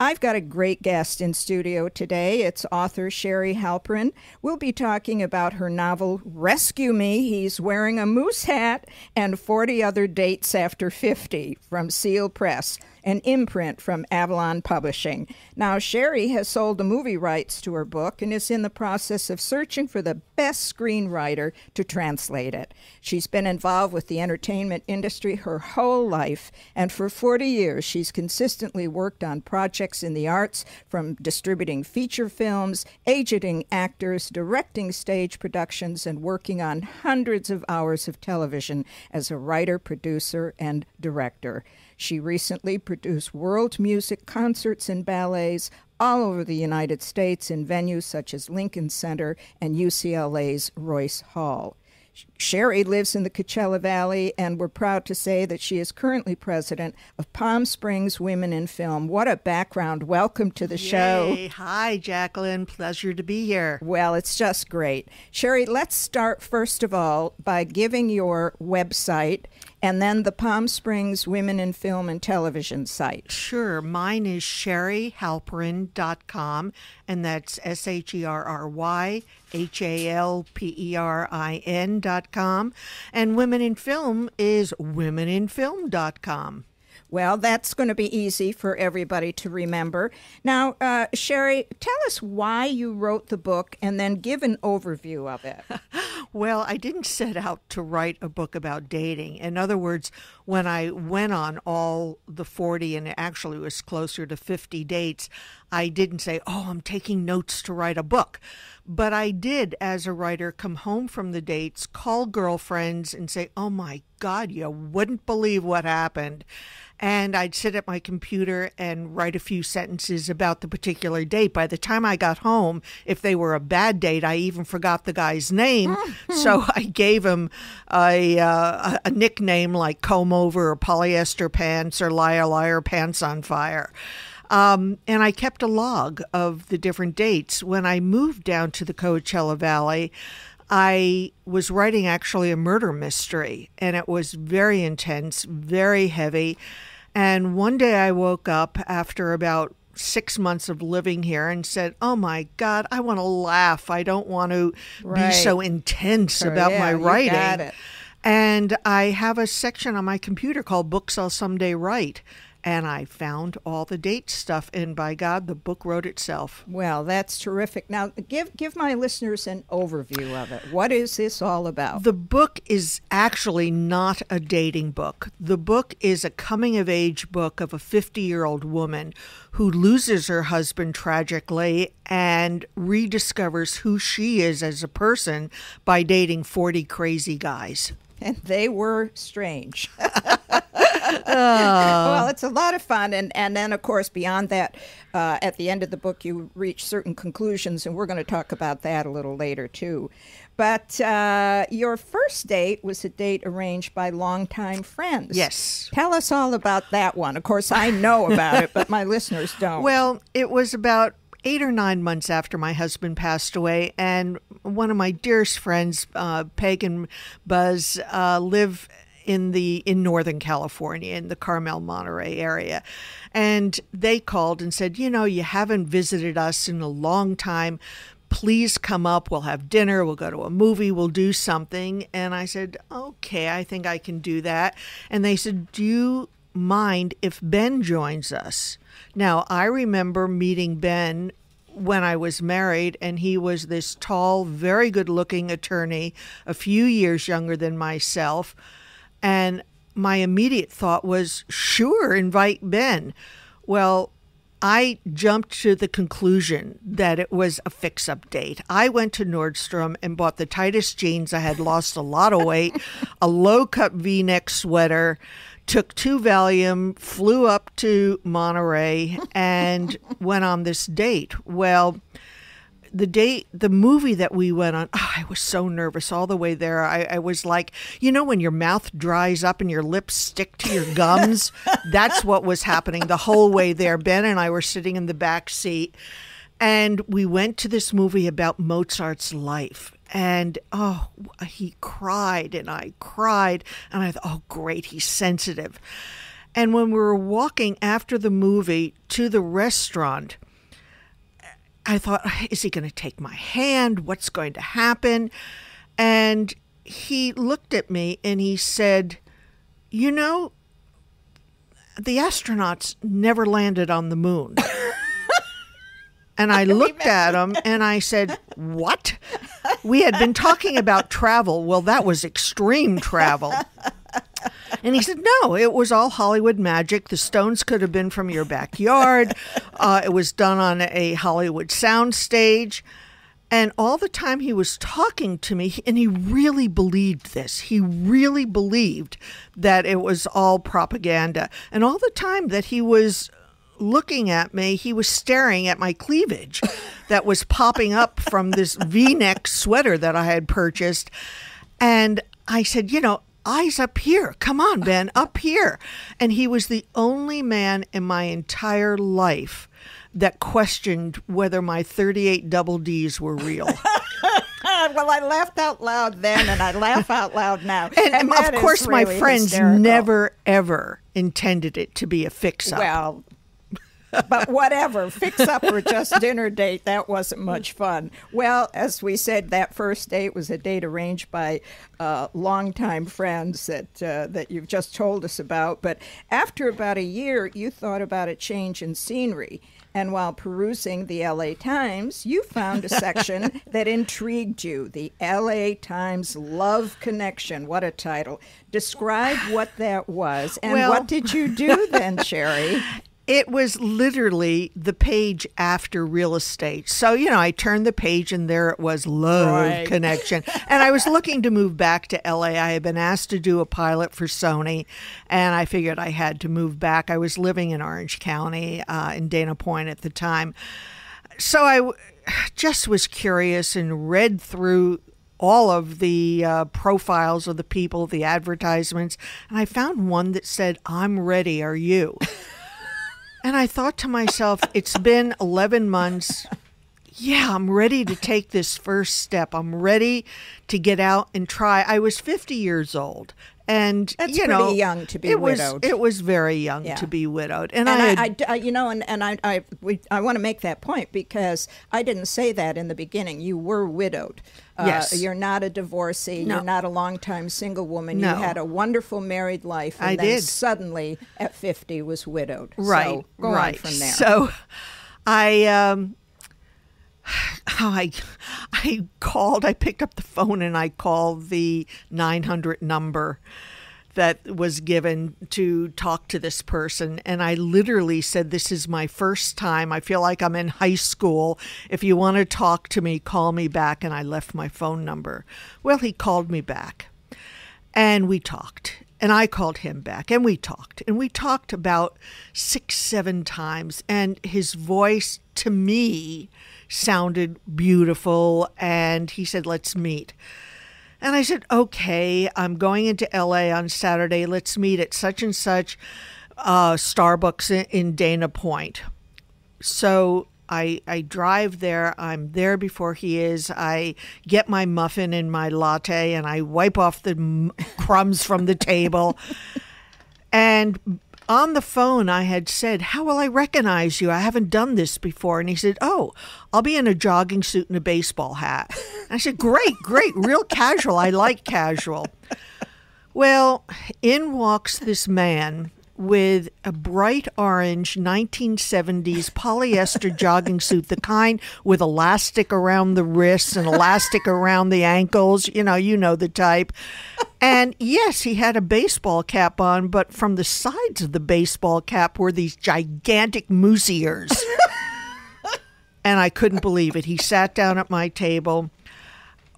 I've got a great guest in studio today. It's author Sherry Halperin. We'll be talking about her novel, Rescue Me. He's wearing a moose hat and 40 other dates after 50 from Seal Press, an imprint from Avalon Publishing. Now, Sherry has sold the movie rights to her book and is in the process of searching for the best screenwriter to translate it. She's been involved with the entertainment industry her whole life, and for 40 years she's consistently worked on projects in the arts, from distributing feature films, agenting actors, directing stage productions, and working on hundreds of hours of television as a writer, producer, and director. She recently produced world music concerts and ballets all over the United States in venues such as Lincoln Center and UCLA's Royce Hall. Sherry lives in the Coachella Valley, and we're proud to say that she is currently president of Palm Springs Women in Film. What a background. Welcome to the show. Hi, Jacqueline. Pleasure to be here. Well, it's just great. Sherry, let's start first of all by giving your website and then the Palm Springs Women in Film and Television site. Sure. Mine is sherryhalperin.com, and that's SherryHalperin.com. And Women in Film is womeninfilm.com. Well, that's going to be easy for everybody to remember. Now, Sherry, tell us why you wrote the book and then give an overview of it. Well, I didn't set out to write a book about dating. In other words, when I went on all the 40, and actually it was closer to 50 dates, I didn't say, I'm taking notes to write a book. But I did, as a writer, come home from the dates, call girlfriends and say, oh my God, you wouldn't believe what happened. And I'd sit at my computer and write a few sentences about the particular date. By the time I got home, if they were a bad date, I even forgot the guy's name. So I gave him a nickname like Comb Over or Polyester Pants or Liar Liar Pants on Fire. And I kept a log of the different dates. When I moved down to the Coachella Valley, I was writing actually a murder mystery, and it was very intense, very heavy. And one day I woke up after about 6 months of living here and said, oh my God, I want to laugh. I don't want to be so intense about my writing. You got it. And I have a section on my computer called Books I'll Someday Write. And I found all the date stuff, and by God, the book wrote itself. Well, that's terrific. Now, give my listeners an overview of it. What is this all about? The book is actually not a dating book. The book is a coming-of-age book of a 50-year-old woman who loses her husband tragically and rediscovers who she is as a person by dating 40 crazy guys. And they were strange. Well, it's a lot of fun. And then, of course, beyond that, at the end of the book, you reach certain conclusions, and we're going to talk about that a little later, too. But your first date was a date arranged by longtime friends. Yes. Tell us all about that one. Of course, I know about it, but my listeners don't. Well, it was about 8 or 9 months after my husband passed away, and one of my dearest friends, Peg and Buzz, live in Northern California, in the Carmel, Monterey area. And they called and said, you haven't visited us in a long time. Please come up. We'll have dinner. We'll go to a movie. We'll do something. And I said, okay, I think I can do that. And they said, do you mind if Ben joins us? Now, I remember meeting Ben when I was married, and he was this tall, very good-looking attorney, a few years younger than myself. And my immediate thought was, sure, invite Ben. Well, I jumped to the conclusion that it was a fix-up date. I went to Nordstrom and bought the tightest jeans. I had lost a lot of weight, a low-cut V-neck sweater, took 2 Valium, flew up to Monterey, and went on this date. Well, the movie that we went on, I was so nervous all the way there. I was like, when your mouth dries up and your lips stick to your gums? That's what was happening the whole way there. Ben and I were sitting in the back seat, and we went to this movie about Mozart's life. And, he cried, and I cried, and I thought, oh, great, he's sensitive. And when we were walking after the movie to the restaurant, I thought, is he going to take my hand? What's going to happen? And he looked at me and he said, you know, the astronauts never landed on the moon. And I looked at him and I said, what? We had been talking about travel. Well, that was extreme travel. And he said, no, it was all Hollywood magic. The stones could have been from your backyard. It was done on a Hollywood soundstage. And all the time he was talking to me, and he really believed this. He really believed that it was all propaganda. And all the time that he was looking at me, he was staring at my cleavage that was popping up from this V-neck sweater that I had purchased. And I said, you know, eyes up here. Come on, Ben, up here. And he was the only man in my entire life that questioned whether my 38 double Ds were real. Well, I laughed out loud then, and I laugh out loud now. And of course, really my friends hysterical. never, ever intended it to be a fix-up. Well, but whatever, fix-up or just dinner date, that wasn't much fun. Well, as we said, that first date was a date arranged by longtime friends that you've just told us about. But after about a year, you thought about a change in scenery. And while perusing the LA Times, you found a section that intrigued you, the LA Times Love Connection. What a title. Describe what that was. And what did you do then, Sherry? It was literally the page after real estate. So, you know, I turned the page and there it was, Love Connection. And I was looking to move back to LA. I had been asked to do a pilot for Sony, and I figured I had to move back. I was living in Orange County, in Dana Point at the time. So I just was curious and read through all of the profiles of the people, the advertisements, and I found one that said, I'm ready, are you? And I thought to myself, it's been 11 months. Yeah, I'm ready to take this first step. I'm ready to get out and try. I was 50 years old. And, that's you know, pretty young to be widowed. It was very young to be widowed. And I want to make that point because I didn't say that in the beginning. You were widowed. Yes. You're not a divorcee. No. You're not a longtime single woman. No. You had a wonderful married life. And I then did. Suddenly, at 50, was widowed. Right. So go on from there. So I called, I picked up the phone and I called the 900 number that was given to talk to this person. And I literally said, this is my first time. I feel like I'm in high school. If you want to talk to me, call me back. And I left my phone number. Well, he called me back and we talked. And I called him back and we talked. And we talked about 6-7 times. And his voice to me sounded beautiful. And he said, let's meet. And I said, okay, I'm going into LA on Saturday. Let's meet at such and such Starbucks in Dana Point. So I drive there. I'm there before he is. I get my muffin and my latte and I wipe off the crumbs from the table. And on the phone, I had said, how will I recognize you? I haven't done this before. And he said, oh, I'll be in a jogging suit and a baseball hat. And I said, great, real casual. I like casual. Well, in walks this man with a bright orange 1970s polyester jogging suit, the kind with elastic around the wrists and elastic around the ankles. You know the type. And yes, he had a baseball cap on, but from the sides of the baseball cap were these gigantic moose ears. And I couldn't believe it. He sat down at my table.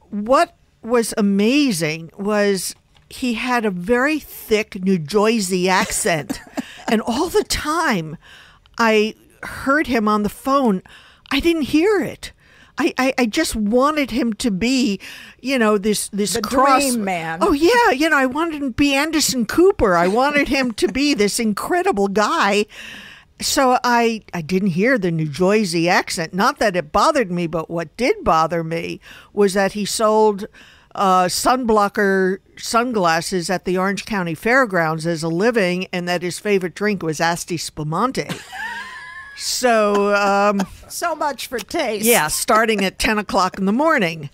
What was amazing was he had a very thick New Jersey accent. And all the time I heard him on the phone, I didn't hear it. I just wanted him to be, this the cross dream man. Oh yeah, I wanted him to be Anderson Cooper. I wanted him to be this incredible guy. So I didn't hear the New Jersey accent. Not that it bothered me, but what did bother me was that he sold sunblocker sunglasses at the Orange County Fairgrounds as a living, and that his favorite drink was Asti Spumante. So, so much for taste. Yeah, starting at 10 o'clock in the morning.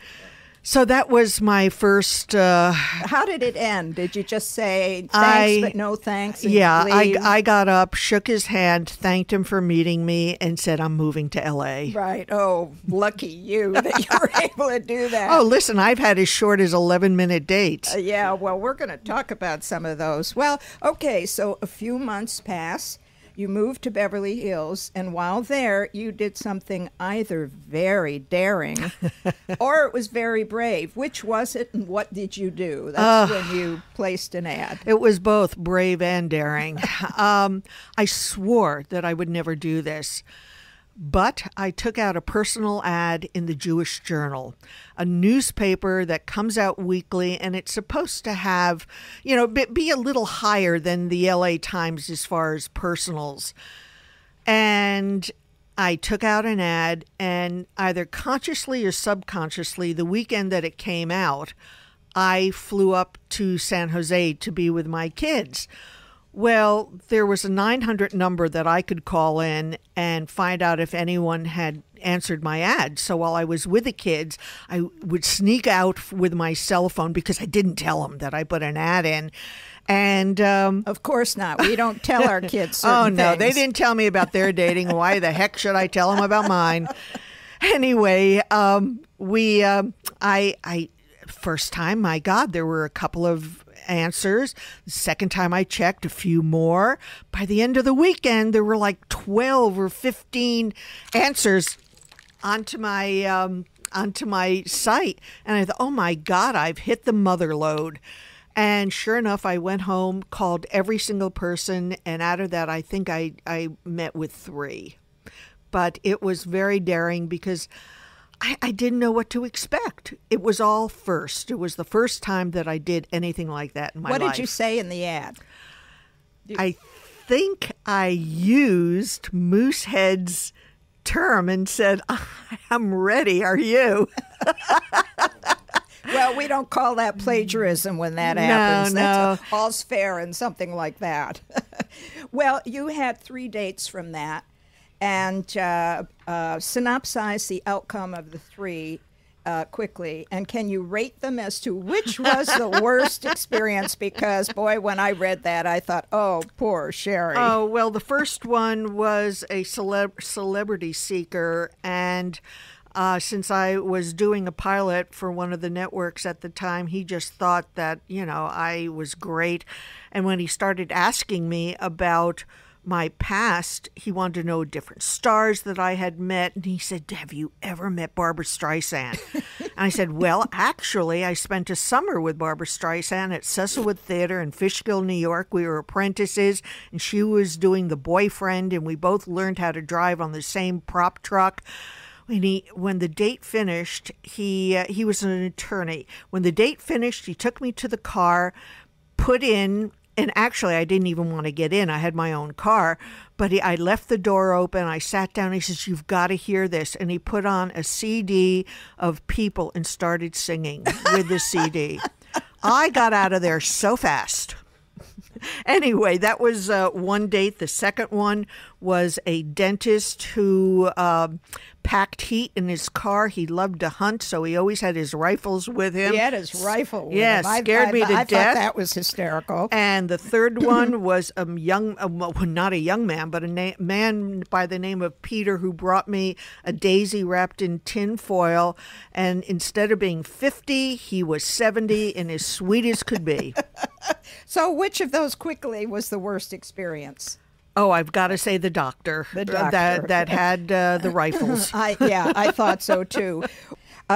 So that was my first. How did it end? Did you just say thanks, but no thanks? And yeah, leave? I got up, shook his hand, thanked him for meeting me, and said, I'm moving to L.A. Right. Oh, lucky you that you were able to do that. Oh, listen, I've had as short as 11-minute dates. Yeah, well, we're going to talk about some of those. Well, okay, so a few months pass. You moved to Beverly Hills, and while there, you did something either very daring or it was very brave. Which was it, and what did you do? That's when you placed an ad. It was both brave and daring. I swore that I would never do this. But I took out a personal ad in the Jewish Journal, a newspaper that comes out weekly, and it's supposed to have, be a little higher than the LA Times as far as personals. And I took out an ad, and either consciously or subconsciously, the weekend that it came out, I flew up to San Jose to be with my kids. Well, there was a 900 number that I could call in and find out if anyone had answered my ad. So while I was with the kids, I would sneak out with my cell phone because I didn't tell them that I put an ad in. And of course not. We don't tell our kids certain no, things. They didn't tell me about their dating. Why the heck should I tell them about mine? Anyway, first time, my God, there were a couple of answers. The second time I checked, a few more. By the end of the weekend, there were like 12 or 15 answers onto my site. And I thought, oh my God, I've hit the mother lode. And sure enough, I went home, called every single person, and out of that, I think I met with 3. But it was very daring because I didn't know what to expect. It was all first. It was the first time that I did anything like that in my life. What did you say in the ad? I think I used Moosehead's term and said, I'm ready, are you? Well, we don't call that plagiarism when that happens. That's all's fair and something like that. Well, you had 3 dates from that. And synopsize the outcome of the 3 quickly. And can you rate them as to which was the worst experience? Because, boy, when I read that, I thought, oh, poor Sherry. Oh, well, the first one was a celebrity seeker. And since I was doing a pilot for one of the networks at the time, he just thought that, I was great. And when he started asking me about my past, he wanted to know different stars that I had met. And he said, have you ever met Barbra Streisand? And I said, well, actually, I spent a summer with Barbra Streisand at Cecilwood Theater in Fishkill, New York. We were apprentices, and she was doing the boyfriend, and we both learned how to drive on the same prop truck. When the date finished, he was an attorney. When the date finished, he took me to the car, put in. And actually, I didn't even want to get in. I had my own car. But I left the door open. I sat down. He says, you've got to hear this. And he put on a CD of People and started singing with the CD. I got out of there so fast. Anyway, that was one date. The second one was a dentist who packed heat in his car. He loved to hunt, so he always had his rifles with him. He had his rifle with him. Yeah, scared me to death. I thought that was hysterical. And the third one was a young, well, not a young man, but a man by the name of Peter who brought me a daisy wrapped in tin foil. And instead of being 50, he was 70 and as sweet as could be. So which of those quickly was the worst experience? Oh, I've got to say the doctor. That had the rifles. I thought so too.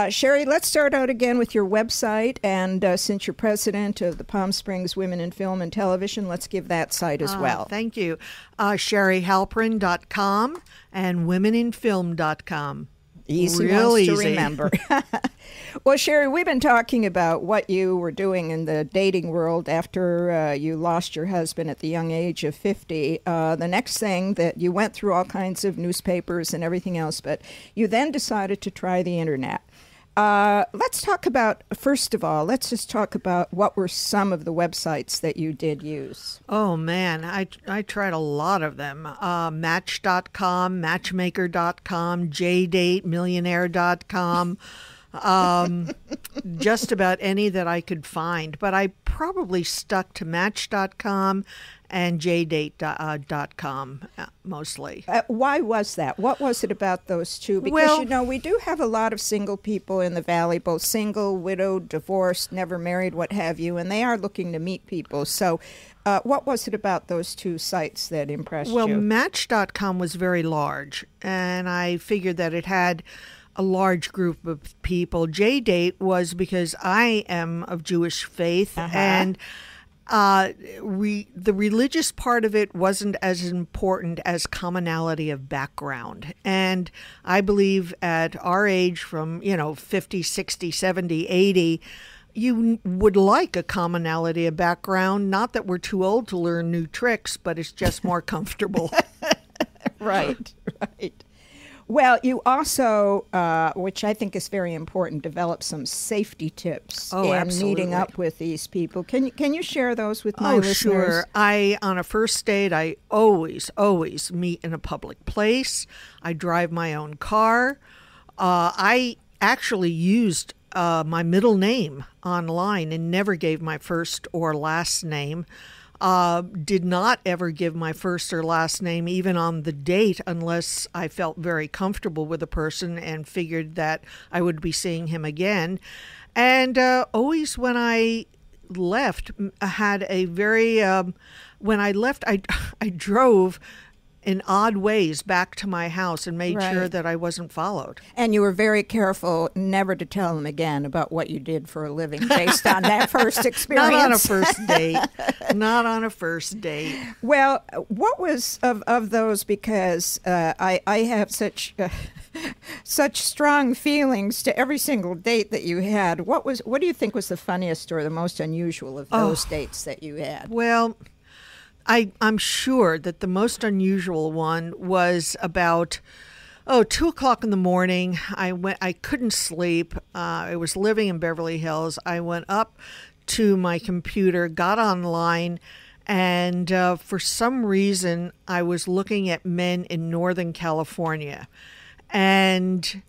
Sherry, let's start out again with your website. And since you're president of the Palm Springs Women in Film and Television, let's give that site as well. Thank you. SherryHalperin.com and womeninfilm.com. Easy Real ones easy. to remember. Well, Sherry, we've been talking about what you were doing in the dating world after you lost your husband at the young age of 50. The next thing that you went through all kinds of newspapers and everything else, but you then decided to try the internet. Let's talk about, first of all, let's just talk about what were some of the websites that you did use. Oh, man, I tried a lot of them. Match.com, Matchmaker.com, JDate, Millionaire.com, just about any that I could find. But I probably stuck to Match.com and JDate.com mostly. Why was that? What was it about those two? Because, we do have a lot of single people in the Valley, both single, widowed, divorced, never married, what have you, and they are looking to meet people. So what was it about those two sites that impressed you? Well, Match.com was very large, and I figured that it had a large group of people. JDate was because I am of Jewish faith, and the religious part of it wasn't as important as commonality of background. And I believe at our age, from 50, 60, 70, 80, you would like a commonality of background. Not that we're too old to learn new tricks, but it's just more comfortable. Right. Well, you also, which I think is very important, develop some safety tips in meeting up with these people. Can you share those with my listeners? Sure. On a first date, I always meet in a public place. I drive my own car. I actually used my middle name online and never gave my first or last name. Did not ever give my first or last name even on the date unless I felt very comfortable with a person and figured that I would be seeing him again. And always when I left, had a very, when I left, I drove in odd ways back to my house and made sure that I wasn't followed. And you were very careful never to tell them again about what you did for a living based on that first experience. Not on a first date. Not on a first date. What was of those, because I have such strong feelings to every single date that you had. What do you think was the funniest or the most unusual of those dates that you had? Well, I'm sure that the most unusual one was about 2 o'clock in the morning. I couldn't sleep. I was living in Beverly Hills. I went up to my computer, got online, and for some reason I was looking at men in Northern California. And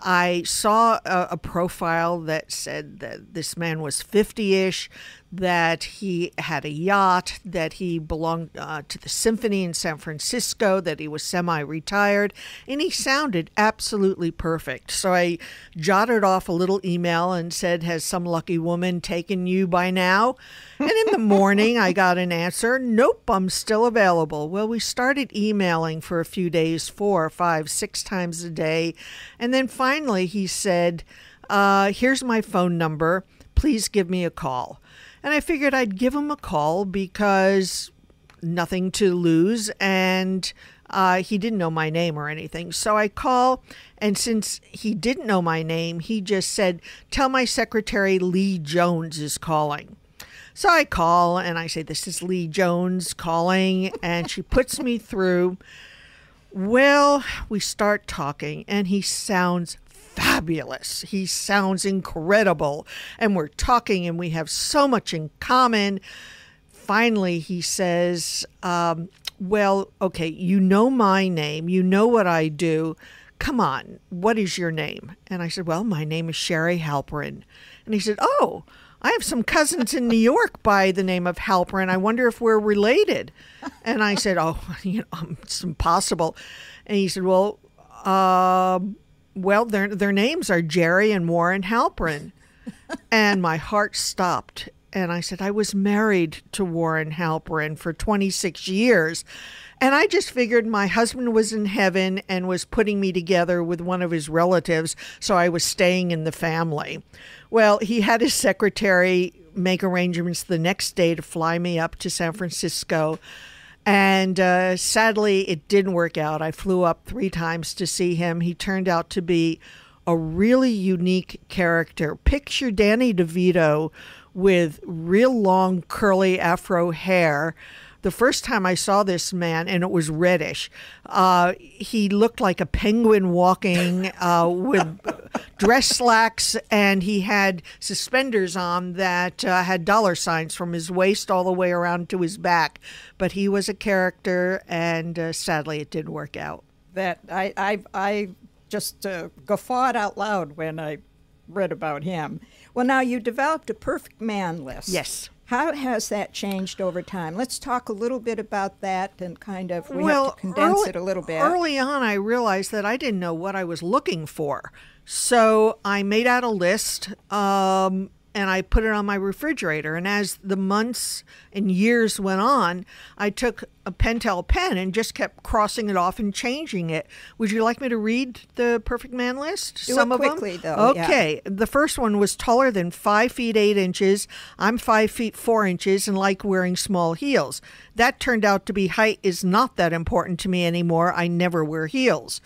I saw a profile that said that this man was 50-ish, that he had a yacht, that he belonged to the symphony in San Francisco, that he was semi-retired, and he sounded absolutely perfect. So I jotted off a little email and said, "Has some lucky woman taken you by now?" And in the morning, I got an answer, "Nope, I'm still available." Well, we started emailing for a few days, 4, 5, 6 times a day. And then finally he said, "Here's my phone number. Please give me a call." And I figured I'd give him a call because nothing to lose, and he didn't know my name or anything. So I call, and since he didn't know my name, he just said, "Tell my secretary Lee Jones is calling." So I call, and I say, "This is Lee Jones calling," and she puts me through. Well, we start talking, and he sounds fabulous. He sounds incredible. And we're talking, and we have so much in common. Finally, he says, "Well, okay, you know my name. You know what I do. Come on, what is your name?" And I said, "Well, my name is Sherry Halperin." And he said, "Oh, I have some cousins in New York by the name of Halperin. I wonder if we're related." And I said, "Oh, it's impossible." And he said, "Well, their names are Jerry and Warren Halperin." And my heart stopped. And I said, "I was married to Warren Halperin for 26 years. And I just figured my husband was in heaven and was putting me together with one of his relatives, so I was staying in the family." Well, he had his secretary make arrangements the next day to fly me up to San Francisco. And sadly, it didn't work out. I flew up 3 times to see him. He turned out to be a really unique character. Picture Danny DeVito with real long curly afro hair. The first time I saw this man, and it was reddish, he looked like a penguin walking with dress slacks, and he had suspenders on that had dollar signs from his waist all the way around to his back. But he was a character, and sadly it didn't work out. That I just guffawed out loud when I read about him. Well, now you developed a perfect man list. Yes. How has that changed over time? Let's talk a little bit about that and kind of, we have to condense it a little bit. Early on, I realized that I didn't know what I was looking for. So I made out a list, and I put it on my refrigerator. And as the months and years went on, I took a Pentel pen and just kept crossing it off and changing it. Would you like me to read the perfect man list? Do it quickly, though. Okay. Yeah. The first one was taller than 5 feet 8 inches. I'm 5 feet 4 inches and like wearing small heels. That turned out to be height is not that important to me anymore. I never wear heels.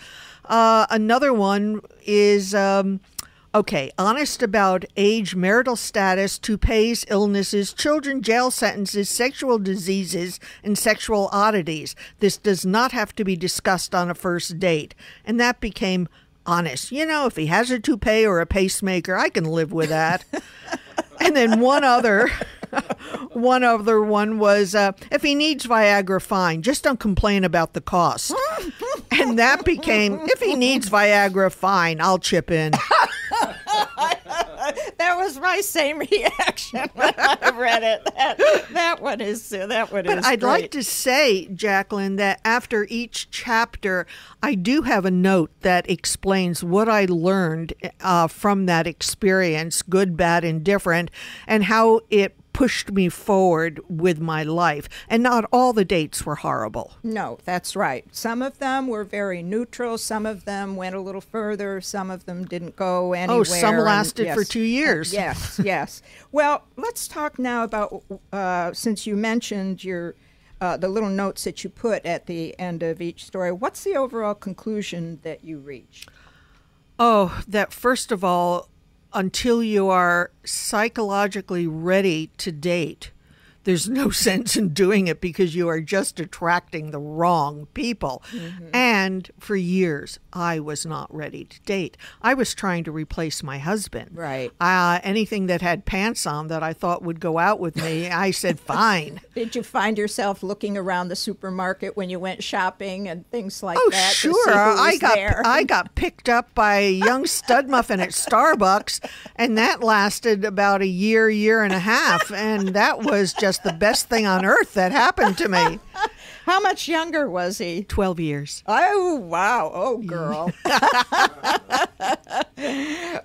Another one is... Okay, honest about age, marital status, toupees, illnesses, children, jail sentences, sexual diseases, and sexual oddities. This does not have to be discussed on a first date. And that became honest. You know, if he has a toupee or a pacemaker, I can live with that. And then one other one was, if he needs Viagra, fine. Just don't complain about the cost. And that became, if he needs Viagra, fine. I'll chip in. That was my same reaction when I read it. That one is But I'd great. like to say, Jacqueline, that after each chapter, I do have a note that explains what I learned from that experience, good, bad, and different, and how it pushed me forward with my life. And not all the dates were horrible. No, that's right. Some of them were very neutral. Some of them went a little further. Some of them didn't go anywhere. Oh, some lasted yes. for 2 years. Yes, yes. Well, let's talk now about, since you mentioned your the little notes that you put at the end of each story, what's the overall conclusion that you reach? Oh, that first of all, until you are psychologically ready to date, there's no sense in doing it because you are just attracting the wrong people. Mm-hmm. And for years, I was not ready to date. I was trying to replace my husband. Right. Anything that had pants on that I thought would go out with me, I said, fine. Did you find yourself looking around the supermarket when you went shopping and things like that? Oh, sure. I got picked up by a young stud muffin at Starbucks, and that lasted about a year and a half. And that was just the best thing on earth that happened to me. How much younger was he? 12 years. Oh, wow. Oh, girl.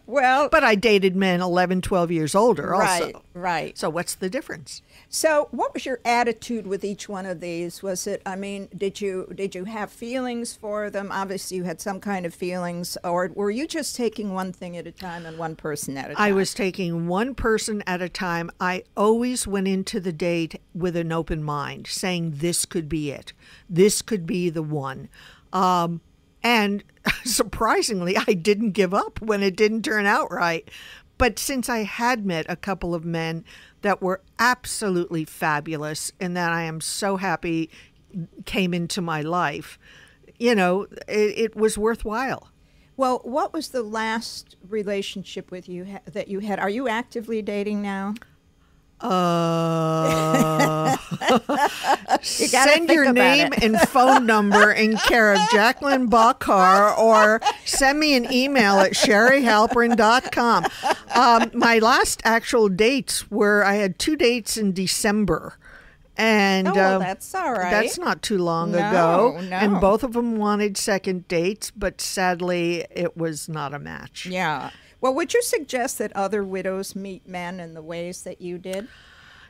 Well, but I dated men 11, 12 years older also. Right. So what's the difference? So what was your attitude with each one of these? Was it, I mean, did you have feelings for them? Obviously you had some kind of feelings, or were you just taking one thing at a time and one person at a time? I was taking one person at a time. I always went into the date with an open mind, saying this could be it. This could be the one. And surprisingly, I didn't give up when it didn't turn out right. But since I had met a couple of men that were absolutely fabulous and that I am so happy came into my life, you know, it was worthwhile. Well, what was the last relationship with you that you had? Are you actively dating now? Send your name and phone number in care of Jacqueline Bachar, or send me an email at sherryhalperin.com. My last actual dates were, I had 2 dates in December. And that's all right. That's not too long ago. No. And both of them wanted second dates, but sadly it was not a match. Yeah. Well, would you suggest that other widows meet men in the ways that you did?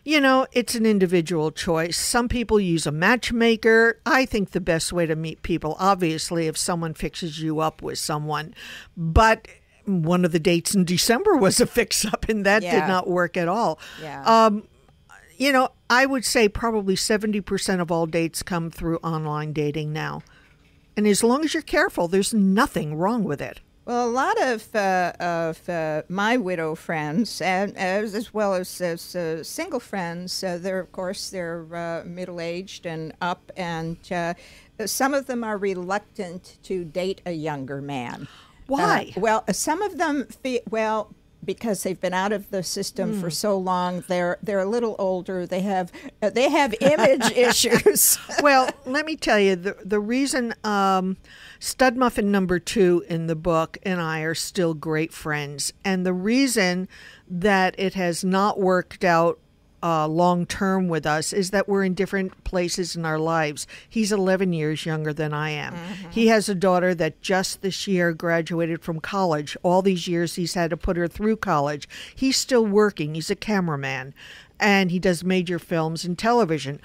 You know, it's an individual choice. Some people use a matchmaker. I think the best way to meet people, obviously, if someone fixes you up with someone. But one of the dates in December was a fix-up, and that did not work at all. Yeah. You know, I would say probably 70% of all dates come through online dating now. And as long as you're careful, there's nothing wrong with it. Well, a lot of my widow friends, and as well as single friends, they're middle-aged and up, and some of them are reluctant to date a younger man. Why? Well, some of them because they've been out of the system for so long, they're a little older. They have image issues. Well, let me tell you, the reason Stud Muffin number 2 in the book and I are still great friends, and the reason that it has not worked out long term with us is that we're in different places in our lives. He's 11 years younger than I am. He has a daughter that just this year graduated from college. All these years he's had to put her through college. He's still working. He's a cameraman, and he does major films and television.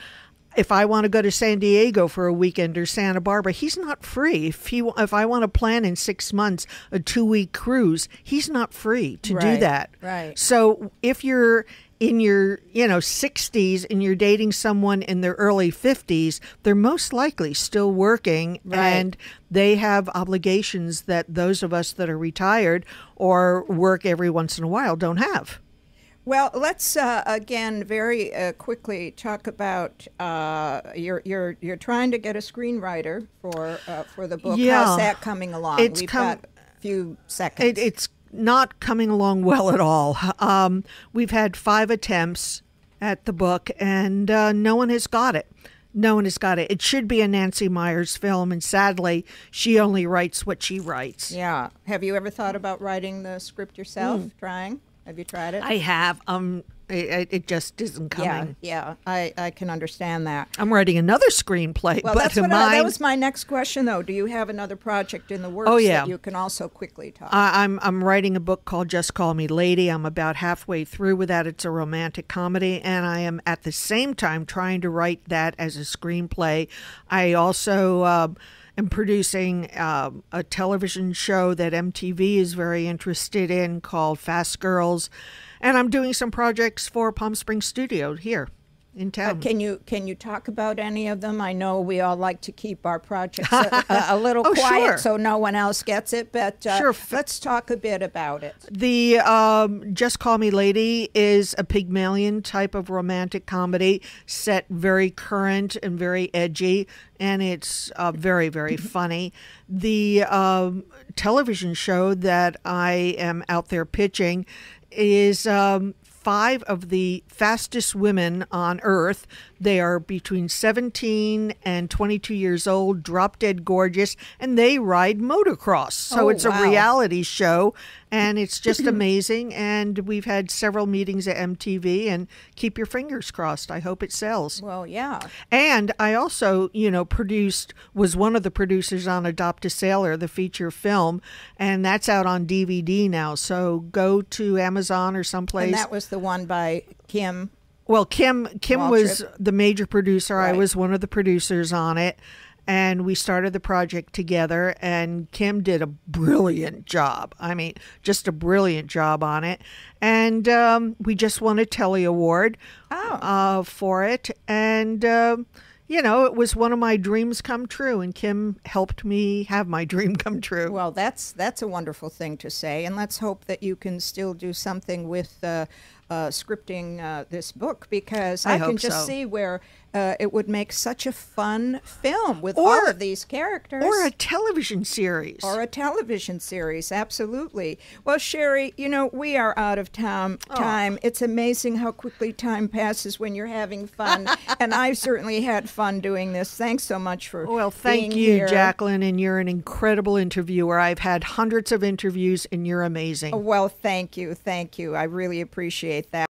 If I want to go to San Diego for a weekend or Santa Barbara, he's not free. If I want to plan in 6 months a 2-week cruise, he's not free to do that. Right. So if you're in your 60s and you're dating someone in their early 50s, they're most likely still working, and they have obligations that those of us that are retired or work every once in a while don't have. Well, let's again very quickly talk about you're trying to get a screenwriter for the book. Yeah. How's that coming along? We've got a few seconds. It's not coming along well at all. We've had 5 attempts at the book, and no one has got it. No one has got it. It should be a Nancy Meyers film, and sadly, she only writes what she writes. Yeah. Have you ever thought about writing the script yourself? Trying? Have you tried it? I have. It just isn't coming. Yeah. I can understand that. I'm writing another screenplay. Well, but that was my next question, though. Do you have another project in the works that you can also quickly talk about? I'm writing a book called Just Call Me Lady. I'm about halfway through with that. It's a romantic comedy, and I am at the same time trying to write that as a screenplay. I also am producing a television show that MTV is very interested in called Fast Girls, and I'm doing some projects for Palm Springs Studio here in town. Can you talk about any of them? I know we all like to keep our projects a little quiet so no one else gets it, but let's talk a bit about it. The Just Call Me Lady is a Pygmalion type of romantic comedy set very current and very edgy, and it's very, very funny. The television show that I am out there pitching is 5 of the fastest women on Earth. They are between 17 and 22 years old, drop dead gorgeous, and they ride motocross. So it's a reality show, and it's just amazing. And we've had several meetings at MTV, and keep your fingers crossed. I hope it sells. Well, yeah. And I also, was one of the producers on Adopt a Sailor, the feature film, and that's out on DVD now. So go to Amazon or someplace. And that was the one by Kim. Well, Kim was the major producer. Right. I was one of the producers on it, and we started the project together, and Kim did a brilliant job. I mean, just a brilliant job on it. And we just won a Telly Award for it. And, it was one of my dreams come true, and Kim helped me have my dream come true. Well, that's a wonderful thing to say, and let's hope that you can still do something with scripting this book, because I can just see where it would make such a fun film with all of these characters. Or a television series. Absolutely. Well, Sherry, we are out of time. It's amazing how quickly time passes when you're having fun, and I've certainly had fun doing this. Thanks so much for thank being you, here. Jacqueline, and you're an incredible interviewer. I've had hundreds of interviews, and you're amazing. Well, thank you. I really appreciate that.